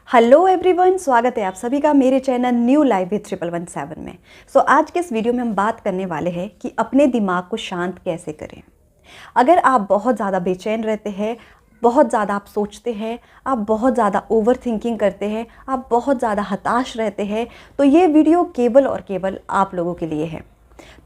Hello everyone, स्वागत है आप सभी का मेरे चैनल न्यू लाइफ विद 1117 में। आज के इस वीडियो में हम बात करने वाले हैं कि अपने दिमाग को शांत कैसे करें। अगर आप बहुत ज़्यादा बेचैन रहते हैं, बहुत ज़्यादा आप सोचते हैं, आप बहुत ज़्यादा ओवर थिंकिंग करते हैं, आप बहुत ज़्यादा हताश रहते हैं, तो ये वीडियो केवल और केवल आप लोगों के लिए है।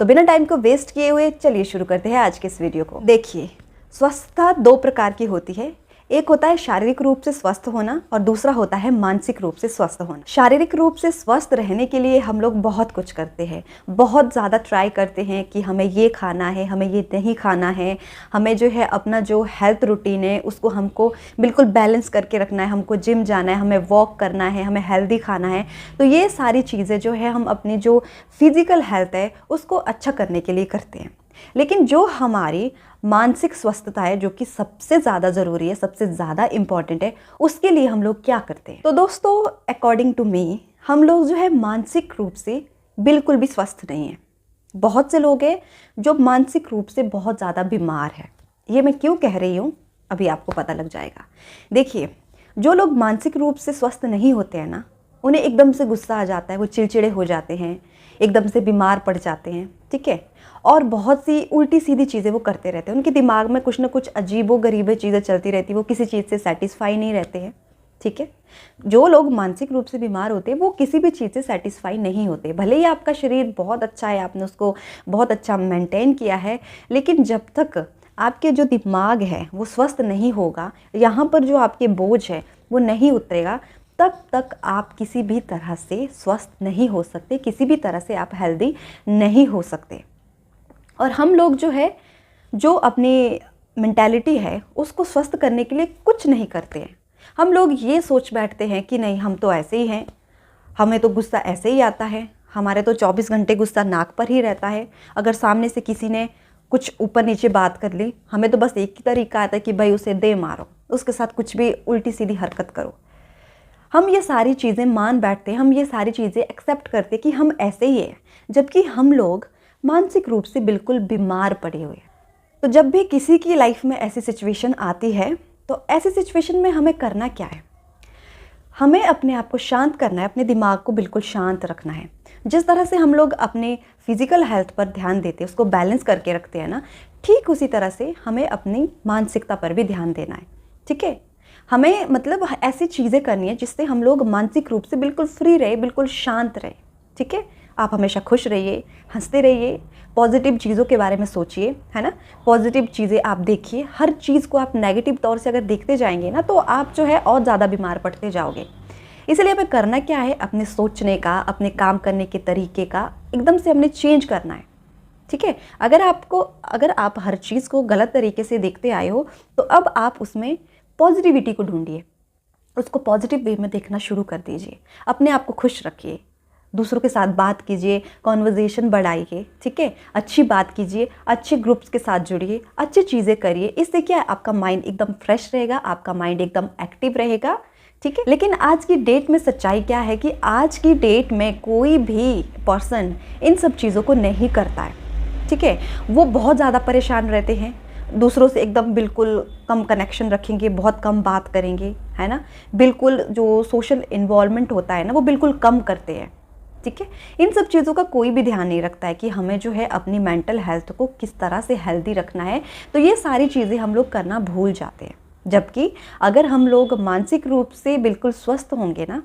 तो बिना टाइम को वेस्ट किए हुए चलिए शुरू करते हैं आज के इस वीडियो को। देखिए, स्वस्थता दो प्रकार की होती है। एक होता है शारीरिक रूप से स्वस्थ होना और दूसरा होता है मानसिक रूप से स्वस्थ होना। शारीरिक रूप से स्वस्थ रहने के लिए हम लोग बहुत कुछ करते हैं, बहुत ज़्यादा ट्राई करते हैं कि हमें ये खाना है, हमें ये नहीं खाना है, हमें जो है अपना जो हेल्थ रूटीन है उसको हमको बिल्कुल बैलेंस करके रखना है, हमको जिम जाना है, हमें वॉक करना है, हमें हेल्दी खाना है। तो ये सारी चीज़ें जो है हम अपनी जो फिज़िकल हेल्थ है उसको अच्छा करने के लिए करते हैं। लेकिन जो हमारी मानसिक स्वस्थता है, जो कि सबसे ज़्यादा ज़रूरी है, सबसे ज़्यादा इम्पॉर्टेंट है, उसके लिए हम लोग क्या करते हैं? तो दोस्तों, अकॉर्डिंग टू मी, हम लोग जो है मानसिक रूप से बिल्कुल भी स्वस्थ नहीं हैं। बहुत से लोग हैं जो मानसिक रूप से बहुत ज़्यादा बीमार है। ये मैं क्यों कह रही हूँ अभी आपको पता लग जाएगा। देखिए, जो लोग मानसिक रूप से स्वस्थ नहीं होते हैं ना, उन्हें एकदम से गुस्सा आ जाता है, वो चिड़चिड़े हो जाते हैं, एकदम से बीमार पड़ जाते हैं, ठीक है। और बहुत सी उल्टी सीधी चीज़ें वो करते रहते हैं, उनके दिमाग में कुछ ना कुछ अजीबो गरीबे चीज़ें चलती रहती, वो किसी चीज़ से सेटिस्फाई नहीं रहते हैं, ठीक है। जो लोग मानसिक रूप से बीमार होते हैं वो किसी भी चीज़ से सेटिस्फाई नहीं होते। भले ही आपका शरीर बहुत अच्छा है, आपने उसको बहुत अच्छा मेंटेन किया है, लेकिन जब तक आपके जो दिमाग है वो स्वस्थ नहीं होगा, यहाँ पर जो आपके बोझ है वो नहीं उतरेगा, तब तक आप किसी भी तरह से स्वस्थ नहीं हो सकते, किसी भी तरह से आप हेल्दी नहीं हो सकते। और हम लोग जो है, जो अपनी मेंटालिटी है उसको स्वस्थ करने के लिए कुछ नहीं करते हैं। हम लोग ये सोच बैठते हैं कि नहीं, हम तो ऐसे ही हैं, हमें तो गुस्सा ऐसे ही आता है, हमारे तो 24 घंटे गुस्सा नाक पर ही रहता है। अगर सामने से किसी ने कुछ ऊपर नीचे बात कर ली, हमें तो बस एक ही तरीका आता है कि भाई उसे दे मारो, उसके साथ कुछ भी उल्टी सीधी हरकत करो। हम ये सारी चीज़ें मान बैठते हैं, हम ये सारी चीज़ें एक्सेप्ट करते हैं कि हम ऐसे ही हैं, जबकि हम लोग मानसिक रूप से बिल्कुल बीमार पड़े हुए हैं। तो जब भी किसी की लाइफ में ऐसी सिचुएशन आती है, तो ऐसी सिचुएशन में हमें करना क्या है? हमें अपने आप को शांत करना है, अपने दिमाग को बिल्कुल शांत रखना है। जिस तरह से हम लोग अपने फिजिकल हेल्थ पर ध्यान देते हैं, उसको बैलेंस करके रखते हैं ना, ठीक उसी तरह से हमें अपनी मानसिकता पर भी ध्यान देना है, ठीक है। हमें मतलब ऐसी चीज़ें करनी है जिससे हम लोग मानसिक रूप से बिल्कुल फ्री रहे, बिल्कुल शांत रहे, ठीक है। आप हमेशा खुश रहिए, हंसते रहिए, पॉजिटिव चीज़ों के बारे में सोचिए, है ना। पॉजिटिव चीज़ें आप देखिए। हर चीज़ को आप नेगेटिव तौर से अगर देखते जाएंगे ना, तो आप जो है और ज़्यादा बीमार पड़ते जाओगे। इसलिए हमें करना क्या है? अपने सोचने का, अपने काम करने के तरीके का एकदम से हमने चेंज करना है, ठीक है। अगर आप हर चीज़ को गलत तरीके से देखते आए हो, तो अब आप उसमें पॉजिटिविटी को ढूंढिए, उसको पॉजिटिव वे में देखना शुरू कर दीजिए। अपने आप को खुश रखिए, दूसरों के साथ बात कीजिए, कॉन्वर्जेशन बढ़ाइए, ठीक है। अच्छी बात कीजिए, अच्छे ग्रुप्स के साथ जुड़िए, अच्छी चीज़ें करिए। इससे क्या है, आपका माइंड एकदम फ्रेश रहेगा, आपका माइंड एकदम एक्टिव रहेगा, ठीक है। लेकिन आज की डेट में सच्चाई क्या है कि आज की डेट में कोई भी पर्सन इन सब चीज़ों को नहीं करता है, ठीक है। वो बहुत ज़्यादा परेशान रहते हैं, दूसरों से एकदम बिल्कुल कम कनेक्शन रखेंगे, बहुत कम बात करेंगे, है ना। बिल्कुल जो सोशल इन्वॉल्वमेंट होता है ना, वो बिल्कुल कम करते हैं, ठीक है। इन सब चीज़ों का कोई भी ध्यान नहीं रखता है कि हमें जो है अपनी मेंटल हेल्थ को किस तरह से हेल्दी रखना है। तो ये सारी चीज़ें हम लोग करना भूल जाते हैं। जबकि अगर हम लोग मानसिक रूप से बिल्कुल स्वस्थ होंगे ना,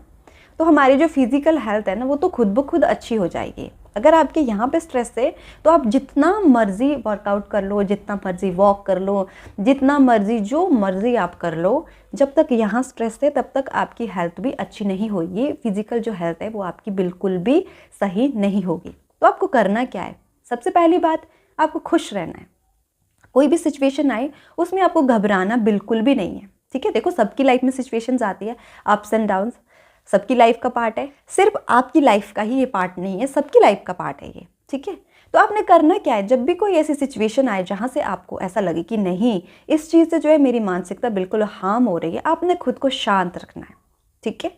तो हमारी जो फिज़िकल हेल्थ है ना, वो तो खुद ब खुद अच्छी हो जाएगी। अगर आपके यहाँ पे स्ट्रेस है, तो आप जितना मर्जी वर्कआउट कर लो, जितना मर्जी वॉक कर लो, जितना मर्जी जो मर्जी आप कर लो, जब तक यहाँ स्ट्रेस है तब तक आपकी हेल्थ भी अच्छी नहीं होगी। फिजिकल जो हेल्थ है वो आपकी बिल्कुल भी सही नहीं होगी। तो आपको करना क्या है? सबसे पहली बात, आपको खुश रहना है। कोई भी सिचुएशन आए उसमें आपको घबराना बिल्कुल भी नहीं है, ठीक है। देखो, सबकी लाइफ में सिचुएशंस आती है, अप्स एंड डाउन्स, सबकी लाइफ का पार्ट है। सिर्फ आपकी लाइफ का ही ये पार्ट नहीं है, सबकी लाइफ का पार्ट है ये, ठीक है। तो आपने करना क्या है? जब भी कोई ऐसी सिचुएशन आए जहाँ से आपको ऐसा लगे कि नहीं, इस चीज़ से जो है मेरी मानसिकता बिल्कुल हार्म हो रही है, आपने खुद को शांत रखना है, ठीक है।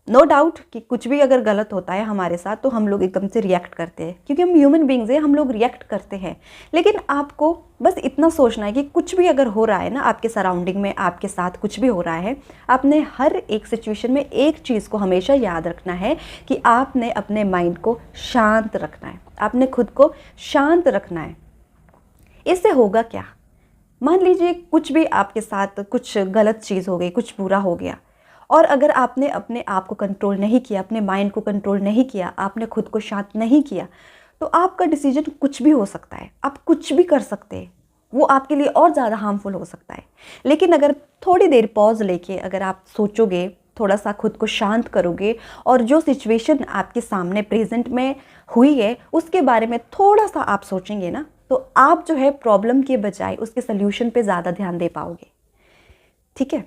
नो डाउट कि कुछ भी अगर गलत होता है हमारे साथ तो हम लोग एकदम से रिएक्ट करते हैं, क्योंकि हम ह्यूमन बींग्स हैं, हम लोग रिएक्ट करते हैं। लेकिन आपको बस इतना सोचना है कि कुछ भी अगर हो रहा है ना आपके सराउंडिंग में, आपके साथ कुछ भी हो रहा है, आपने हर एक सिचुएशन में एक चीज़ को हमेशा याद रखना है कि आपने अपने माइंड को शांत रखना है, आपने खुद को शांत रखना है। इससे होगा क्या, मान लीजिए कुछ भी आपके साथ कुछ गलत चीज़ हो गई, कुछ बुरा हो गया, और अगर आपने अपने आप को कंट्रोल नहीं किया, अपने माइंड को कंट्रोल नहीं किया, आपने खुद को शांत नहीं किया, तो आपका डिसीजन कुछ भी हो सकता है, आप कुछ भी कर सकते हैं, वो आपके लिए और ज़्यादा हार्मफुल हो सकता है। लेकिन अगर थोड़ी देर पॉज लेके अगर आप सोचोगे, थोड़ा सा खुद को शांत करोगे और जो सिचुएशन आपके सामने प्रेजेंट में हुई है उसके बारे में थोड़ा सा आप सोचेंगे ना, तो आप जो है प्रॉब्लम के बजाय उसके सल्यूशन पे ज़्यादा ध्यान दे पाओगे। ठीक है,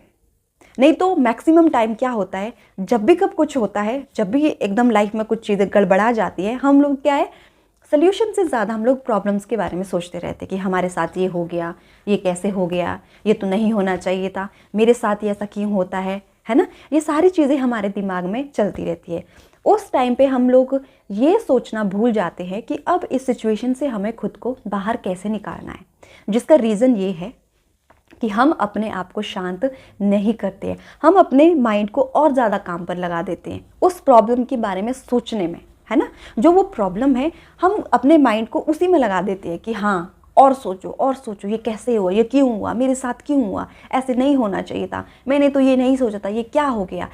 नहीं तो मैक्सिमम टाइम क्या होता है, जब भी कब कुछ होता है, जब भी एकदम लाइफ में कुछ चीज़ें गड़बड़ा जाती है, हम लोग क्या है, सल्यूशन से ज़्यादा हम लोग प्रॉब्लम्स के बारे में सोचते रहते हैं कि हमारे साथ ये हो गया, ये कैसे हो गया, ये तो नहीं होना चाहिए था, मेरे साथ ये ऐसा क्यों होता है ना। ये सारी चीज़ें हमारे दिमाग में चलती रहती है। उस टाइम पे हम लोग ये सोचना भूल जाते हैं कि अब इस सिचुएशन से हमें खुद को बाहर कैसे निकालना है, जिसका रीज़न ये है कि हम अपने आप को शांत नहीं करते हैं, हम अपने माइंड को और ज़्यादा काम पर लगा देते हैं उस प्रॉब्लम के बारे में सोचने में, है ना। जो वो प्रॉब्लम है हम अपने माइंड को उसी में लगा देते हैं कि हाँ और सोचो ये कैसे हुआ, ये क्यों हुआ, मेरे साथ क्यों हुआ, ऐसे नहीं होना चाहिए था, मैंने तो ये नहीं सोचा था, ये क्या हो गया।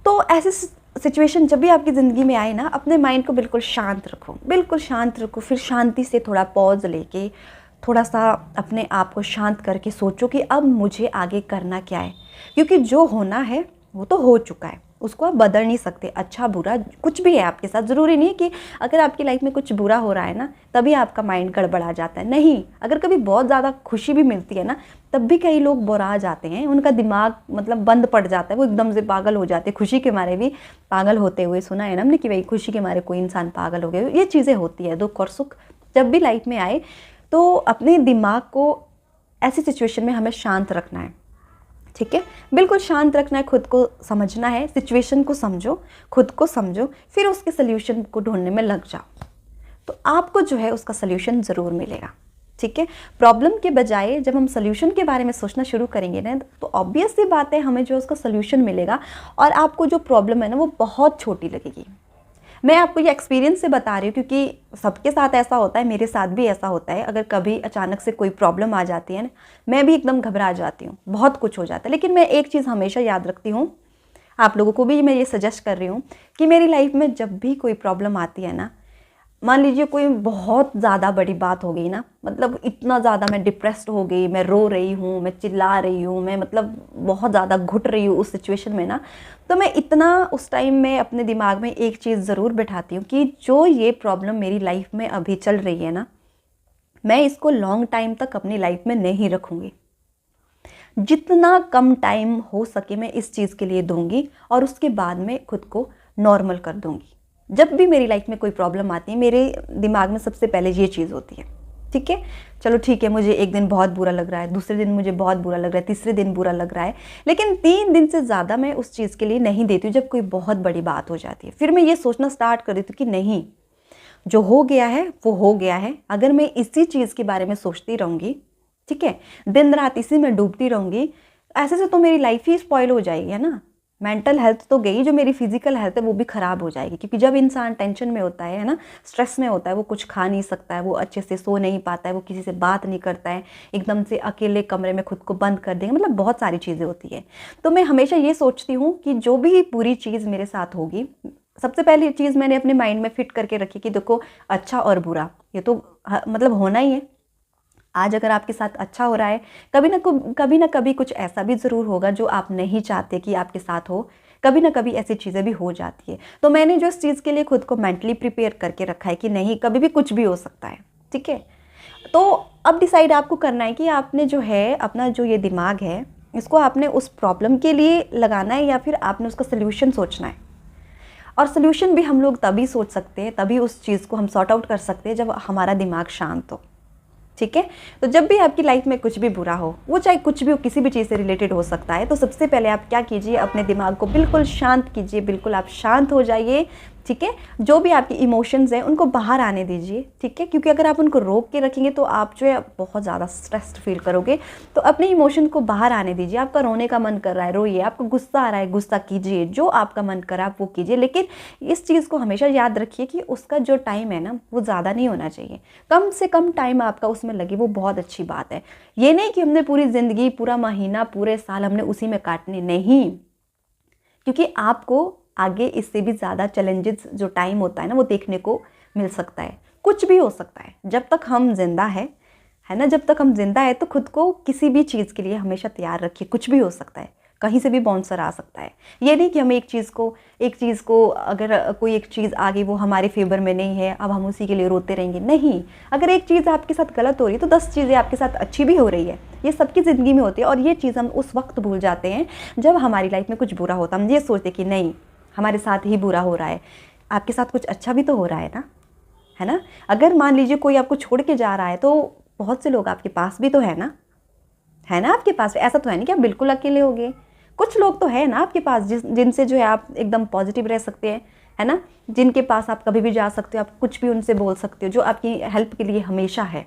तो ऐसे सिचुएशन जब भी आपकी ज़िंदगी में आए ना, अपने माइंड को बिल्कुल शांत रखो, बिल्कुल शांत रखो। फिर शांति से थोड़ा पॉज लेके थोड़ा सा अपने आप को शांत करके सोचो कि अब मुझे आगे करना क्या है, क्योंकि जो होना है वो तो हो चुका है, उसको आप बदल नहीं सकते। अच्छा बुरा कुछ भी है आपके साथ, ज़रूरी नहीं है कि अगर आपकी लाइफ में कुछ बुरा हो रहा है ना तभी आपका माइंड गड़बड़ा जाता है, नहीं। अगर कभी बहुत ज़्यादा खुशी भी मिलती है ना तब भी कई लोग बुरा जाते हैं, उनका दिमाग मतलब बंद पड़ जाता है, वो एकदम से पागल हो जाते हैं, खुशी के मारे भी पागल होते हुए सुना है ना हमने कि भाई खुशी के मारे कोई इंसान पागल हो गया। ये चीज़ें होती है, दुख और सुख जब भी लाइफ में आए तो अपने दिमाग को ऐसी सिचुएशन में हमें शांत रखना है। ठीक है, बिल्कुल शांत रखना है, खुद को समझना है, सिचुएशन को समझो, खुद को समझो, फिर उसके सल्यूशन को ढूंढने में लग जाओ, तो आपको जो है उसका सल्यूशन ज़रूर मिलेगा। ठीक है, प्रॉब्लम के बजाय जब हम सल्यूशन के बारे में सोचना शुरू करेंगे ना तो ऑब्वियस सी बात है हमें जो उसका सल्यूशन मिलेगा और आपको जो प्रॉब्लम है ना वो बहुत छोटी लगेगी। मैं आपको ये एक्सपीरियंस से बता रही हूँ क्योंकि सबके साथ ऐसा होता है, मेरे साथ भी ऐसा होता है। अगर कभी अचानक से कोई प्रॉब्लम आ जाती है ना, मैं भी एकदम घबरा जाती हूँ, बहुत कुछ हो जाता है। लेकिन मैं एक चीज़ हमेशा याद रखती हूँ, आप लोगों को भी मैं ये सजेस्ट कर रही हूँ कि मेरी लाइफ में जब भी कोई प्रॉब्लम आती है ना, मान लीजिए कोई बहुत ज़्यादा बड़ी बात हो गई ना, मतलब इतना ज़्यादा मैं डिप्रेस्ड हो गई, मैं रो रही हूँ, मैं चिल्ला रही हूँ, मैं मतलब बहुत ज़्यादा घुट रही हूँ उस सिचुएशन में ना, तो मैं इतना उस टाइम में अपने दिमाग में एक चीज़ ज़रूर बिठाती हूँ कि जो ये प्रॉब्लम मेरी लाइफ में अभी चल रही है ना, मैं इसको लॉन्ग टाइम तक अपनी लाइफ में नहीं रखूँगी। जितना कम टाइम हो सके मैं इस चीज़ के लिए दूँगी और उसके बाद में खुद को नॉर्मल कर दूँगी। जब भी मेरी लाइफ में कोई प्रॉब्लम आती है मेरे दिमाग में सबसे पहले ये चीज़ होती है। ठीक है, चलो ठीक है, मुझे एक दिन बहुत बुरा लग रहा है, दूसरे दिन मुझे बहुत बुरा लग रहा है, तीसरे दिन बुरा लग रहा है, लेकिन 3 दिन से ज़्यादा मैं उस चीज़ के लिए नहीं देती हूँ। जब कोई बहुत बड़ी बात हो जाती है फिर मैं ये सोचना स्टार्ट कर देती हूँ कि नहीं, जो हो गया है वो हो गया है। अगर मैं इसी चीज़ के बारे में सोचती रहूँगी, ठीक है, दिन रात इसी में डूबती रहूँगी, ऐसे से तो मेरी लाइफ ही स्पॉइल हो जाएगी, है ना। मेंटल हेल्थ तो गई, जो मेरी फिजिकल हेल्थ है वो भी ख़राब हो जाएगी, क्योंकि जब इंसान टेंशन में होता है ना, स्ट्रेस में होता है, वो कुछ खा नहीं सकता है, वो अच्छे से सो नहीं पाता है, वो किसी से बात नहीं करता है, एकदम से अकेले कमरे में खुद को बंद कर देंगे, मतलब बहुत सारी चीज़ें होती है। तो मैं हमेशा ये सोचती हूँ कि जो भी बुरी चीज़ मेरे साथ होगी, सबसे पहली चीज़ मैंने अपने माइंड में फिट करके रखी कि देखो अच्छा और बुरा ये तो मतलब होना ही है। आज अगर आपके साथ अच्छा हो रहा है, कभी ना कभी कुछ ऐसा भी ज़रूर होगा जो आप नहीं चाहते कि आपके साथ हो, कभी ना कभी ऐसी चीज़ें भी हो जाती है। तो मैंने जो इस चीज़ के लिए खुद को मेंटली प्रिपेयर करके रखा है कि नहीं, कभी भी कुछ भी हो सकता है। ठीक है, तो अब डिसाइड आपको करना है कि आपने जो है अपना जो ये दिमाग है इसको आपने उस प्रॉब्लम के लिए लगाना है या फिर आपने उसका सल्यूशन सोचना है। और सल्यूशन भी हम लोग तभी सोच सकते हैं, तभी उस चीज़ को हम सॉर्ट आउट कर सकते हैं जब हमारा दिमाग शांत हो। ठीक है। तो जब भी आपकी लाइफ में कुछ भी बुरा हो, वो चाहे कुछ भी हो, किसी भी चीज़ से रिलेटेड हो सकता है, तो सबसे पहले आप क्या कीजिए, अपने दिमाग को बिल्कुल शांत कीजिए, बिल्कुल आप शांत हो जाइए, ठीक है। जो भी आपके इमोशंस हैं उनको बाहर आने दीजिए, ठीक है, क्योंकि अगर आप उनको रोक के रखेंगे तो आप जो है बहुत ज़्यादा स्ट्रेस्ड फील करोगे। तो अपने इमोशन को बाहर आने दीजिए। आपका रोने का मन कर रहा है, रोइए। आपको गुस्सा आ रहा है, गुस्सा कीजिए। जो आपका मन कर रहा है आप वो कीजिए, लेकिन इस चीज़ को हमेशा याद रखिए कि उसका जो टाइम है ना वो ज़्यादा नहीं होना चाहिए। कम से कम टाइम आपका उसमें लगे, वो बहुत अच्छी बात है। ये नहीं कि हमने पूरी ज़िंदगी, पूरा महीना, पूरे साल हमने उसी में काटने, नहीं, क्योंकि आपको आगे इससे भी ज़्यादा चैलेंजेस जो टाइम होता है ना वो देखने को मिल सकता है। कुछ भी हो सकता है। जब तक हम जिंदा है ना, जब तक हम जिंदा है तो खुद को किसी भी चीज़ के लिए हमेशा तैयार रखिए। कुछ भी हो सकता है, कहीं से भी बाउंसर आ सकता है। ये नहीं कि हमें एक चीज़ को अगर कोई एक चीज़ आ गई वो हमारे फेवर में नहीं है, अब हम उसी के लिए रोते रहेंगे, नहीं। अगर एक चीज़ आपके साथ गलत हो रही है तो 10 चीज़ें आपके साथ अच्छी भी हो रही है। ये सबकी ज़िंदगी में होती है और ये चीज़ हम उस वक्त भूल जाते हैं जब हमारी लाइफ में कुछ बुरा होता है। हम ये सोचते कि नहीं, हमारे साथ ही बुरा हो रहा है। आपके साथ कुछ अच्छा भी तो हो रहा है ना। अगर मान लीजिए कोई आपको छोड़ के जा रहा है तो बहुत से लोग आपके पास भी तो है ना आपके पास। ऐसा तो है नहीं कि आप बिल्कुल अकेले हो गए। कुछ लोग तो है ना आपके पास जिनसे जो है आप एकदम पॉजिटिव रह सकते हैं, है ना, जिनके पास आप कभी भी जा सकते हो, आप कुछ भी उनसे बोल सकते हो, जो आपकी हेल्प के लिए हमेशा है।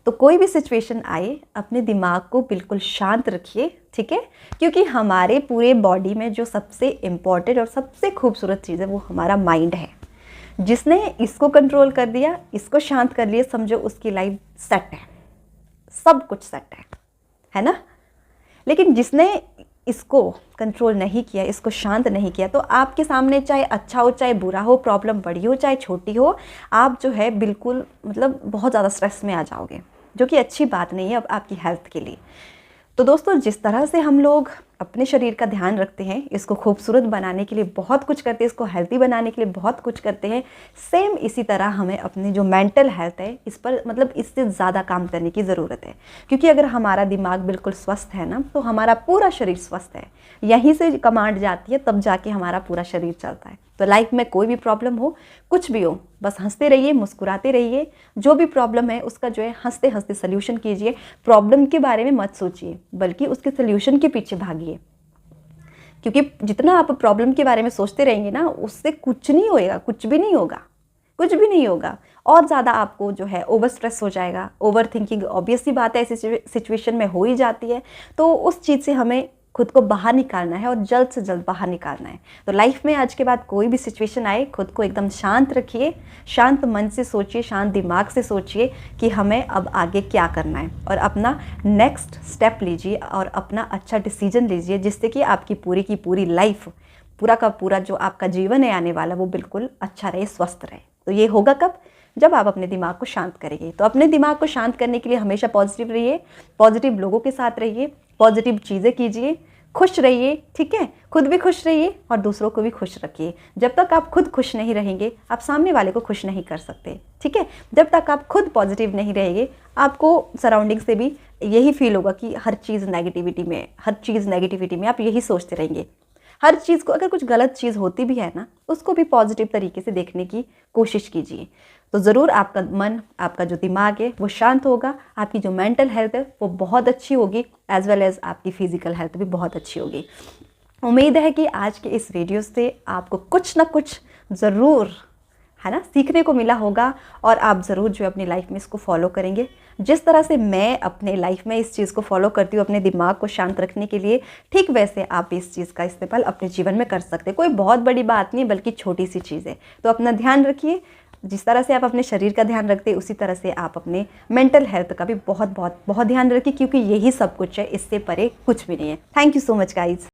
तो कोई भी सिचुएशन आए, अपने दिमाग को बिल्कुल शांत रखिए, ठीक है, क्योंकि हमारे पूरे बॉडी में जो सबसे इम्पॉर्टेंट और सबसे खूबसूरत चीज़ है वो हमारा माइंड है। जिसने इसको कंट्रोल कर दिया, इसको शांत कर लिया, समझो उसकी लाइफ सेट है, सब कुछ सेट है ना। लेकिन जिसने इसको कंट्रोल नहीं किया, इसको शांत नहीं किया, तो आपके सामने चाहे अच्छा हो चाहे बुरा हो, प्रॉब्लम बड़ी हो चाहे छोटी हो, आप जो है बिल्कुल मतलब बहुत ज़्यादा स्ट्रेस में आ जाओगे, जो कि अच्छी बात नहीं है अब आपकी हेल्थ के लिए। तो दोस्तों, जिस तरह से हम लोग अपने शरीर का ध्यान रखते हैं, इसको खूबसूरत बनाने के लिए बहुत कुछ करते हैं, इसको हेल्दी बनाने के लिए बहुत कुछ करते हैं, सेम इसी तरह हमें अपनी जो मेंटल हेल्थ है इस पर मतलब इससे ज़्यादा काम करने की ज़रूरत है। क्योंकि अगर हमारा दिमाग बिल्कुल स्वस्थ है ना तो हमारा पूरा शरीर स्वस्थ है। यहीं से कमांड जाती है, तब जाके हमारा पूरा शरीर चलता है। तो लाइफ में कोई भी प्रॉब्लम हो, कुछ भी हो, बस हंसते रहिए, मुस्कुराते रहिए। जो भी प्रॉब्लम है उसका जो है हंसते हंसते सल्यूशन कीजिए। प्रॉब्लम के बारे में मत सोचिए, बल्कि उसके सल्यूशन के पीछे भागिए। क्योंकि जितना आप प्रॉब्लम के बारे में सोचते रहेंगे ना, उससे कुछ नहीं होएगा, कुछ भी नहीं होगा, कुछ भी नहीं होगा। और ज़्यादा आपको जो है ओवर स्ट्रेस हो जाएगा। ओवर थिंकिंग ऑब्वियस सी बात है, ऐसी सिचुएशन में हो ही जाती है। तो उस चीज़ से हमें खुद को बाहर निकालना है और जल्द से जल्द बाहर निकालना है। तो लाइफ में आज के बाद कोई भी सिचुएशन आए, खुद को एकदम शांत रखिए, शांत मन से सोचिए, शांत दिमाग से सोचिए कि हमें अब आगे क्या करना है, और अपना नेक्स्ट स्टेप लीजिए और अपना अच्छा डिसीजन लीजिए, जिससे कि आपकी पूरी की पूरी लाइफ, पूरा का पूरा जो आपका जीवन है आने वाला, वो बिल्कुल अच्छा रहे, स्वस्थ रहे। तो ये होगा कब? जब आप अपने दिमाग को शांत करेंगे। तो अपने दिमाग को शांत करने के लिए हमेशा पॉजिटिव रहिए, पॉजिटिव लोगों के साथ रहिए, पॉजिटिव चीज़ें कीजिए, खुश रहिए, ठीक है, खुद भी खुश रहिए और दूसरों को भी खुश रखिए। जब तक आप खुद खुश नहीं रहेंगे, आप सामने वाले को खुश नहीं कर सकते, ठीक है। जब तक आप खुद पॉजिटिव नहीं रहेंगे, आपको सराउंडिंग से भी यही फील होगा कि हर चीज़ नेगेटिविटी में आप यही सोचते रहेंगे। हर चीज़ को, अगर कुछ गलत चीज़ होती भी है ना, उसको भी पॉजिटिव तरीके से देखने की कोशिश कीजिए। तो ज़रूर आपका मन, आपका जो दिमाग है वो शांत होगा, आपकी जो मेंटल हेल्थ है वो बहुत अच्छी होगी, एज वेल एज आपकी फिजिकल हेल्थ भी बहुत अच्छी होगी। उम्मीद है कि आज के इस वीडियो से आपको कुछ ना कुछ ज़रूर, है ना, सीखने को मिला होगा, और आप ज़रूर जो अपनी लाइफ में इसको फॉलो करेंगे। जिस तरह से मैं अपने लाइफ में इस चीज़ को फॉलो करती हूँ अपने दिमाग को शांत रखने के लिए, ठीक वैसे आप इस चीज़ का इस्तेमाल अपने जीवन में कर सकते हैं। कोई बहुत बड़ी बात नहीं, बल्कि छोटी सी चीज़ है। तो अपना ध्यान रखिए। जिस तरह से आप अपने शरीर का ध्यान रखते हैं, उसी तरह से आप अपने मेंटल हेल्थ का भी बहुत बहुत बहुत ध्यान रखिए, क्योंकि यही सब कुछ है, इससे परे कुछ भी नहीं है। Thank you so much guys.